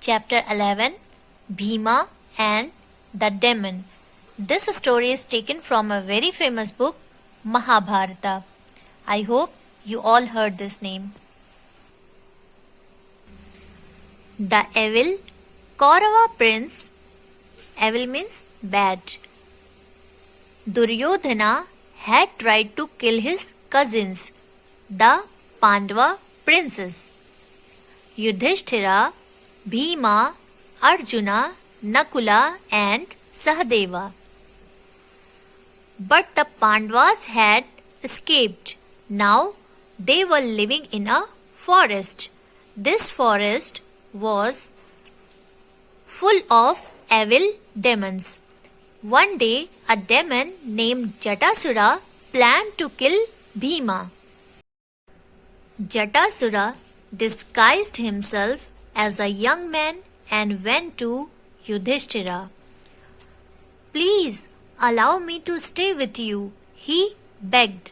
Chapter 11 Bhima and the Demon. This story is taken from a very famous book, Mahabharata. I hope you all heard this name. The evil Kaurava prince, evil means bad, Duryodhana had tried to kill his cousins, the Pandava princes, Yudhishthira, Bhima, Arjuna, Nakula and Sahadeva. But the Pandavas had escaped. Now they were living in a forest. This forest was full of evil demons. One day, a demon named Jatasura planned to kill Bhima. Jatasura disguised himself as a young man and went to Yudhishthira. "Please allow me to stay with you," he begged.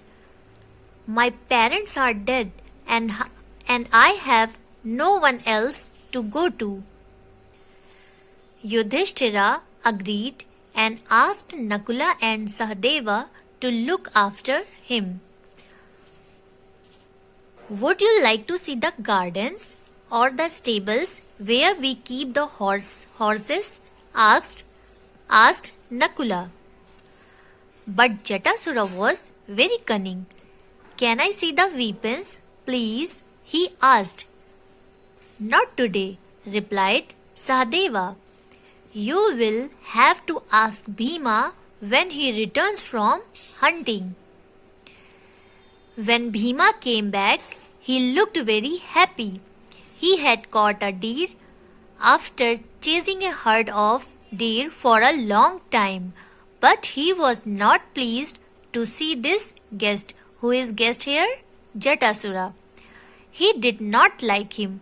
"My parents are dead and I have no one else to go to." Yudhishthira agreed and asked Nakula and Sahadeva to look after him. "Would you like to see the gardens or the stables where we keep the horses?" asked Nakula. But Jatasura was very cunning. "Can I see the weapons, please?" he asked. "Not today," replied Sahadeva. "You will have to ask Bhima when he returns from hunting." When Bhima came back, he looked very happy. He had caught a deer after chasing a herd of deer for a long time. But he was not pleased to see this guest. Who is guest here? Jatasura. He did not like him.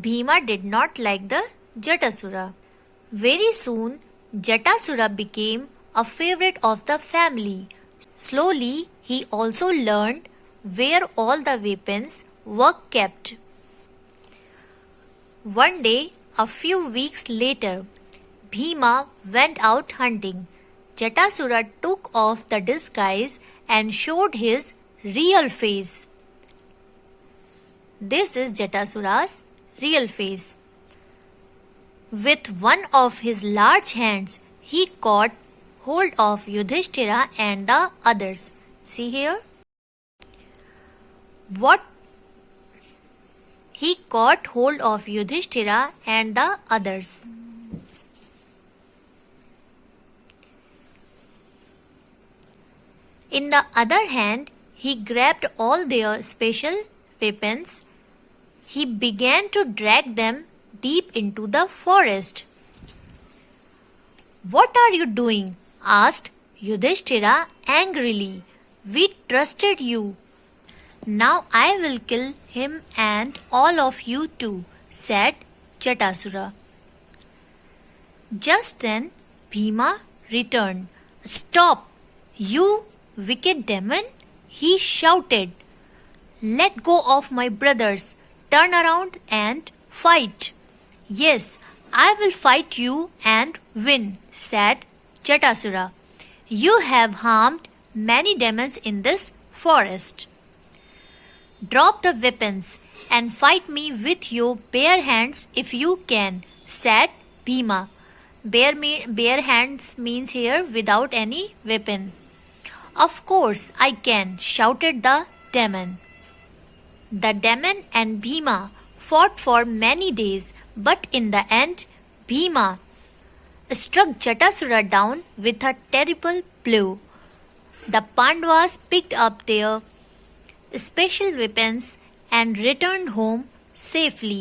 Bhima did not like the Jatasura. Very soon, Jatasura became a favorite of the family. Slowly, he also learned where all the weapons were kept. One day, a few weeks later, Bhima went out hunting. Jatasura took off the disguise and showed his real face. This is Jatasura's real face. With one of his large hands, he caught hold of Yudhishthira and the others. See here? He caught hold of Yudhishthira and the others. In the other hand, he grabbed all their special weapons. He began to drag them deep into the forest. "What are you doing?" asked Yudhishthira angrily. "We trusted you." "Now I will kill him and all of you too," said Jatasura. Just then Bhima returned. "Stop, you wicked demon!" he shouted. "Let go of my brothers. Turn around and fight." "Yes, I will fight you and win," said Jatasura. "You have harmed many demons in this forest. Drop the weapons and fight me with your bare hands if you can," said Bhima. Bare hands means here without any weapon. "Of course I can," shouted the demon. The demon and Bhima fought for many days, but in the end, Bhima struck Jatasura down with a terrible blow. The Pandavas picked up their special weapons and returned home safely.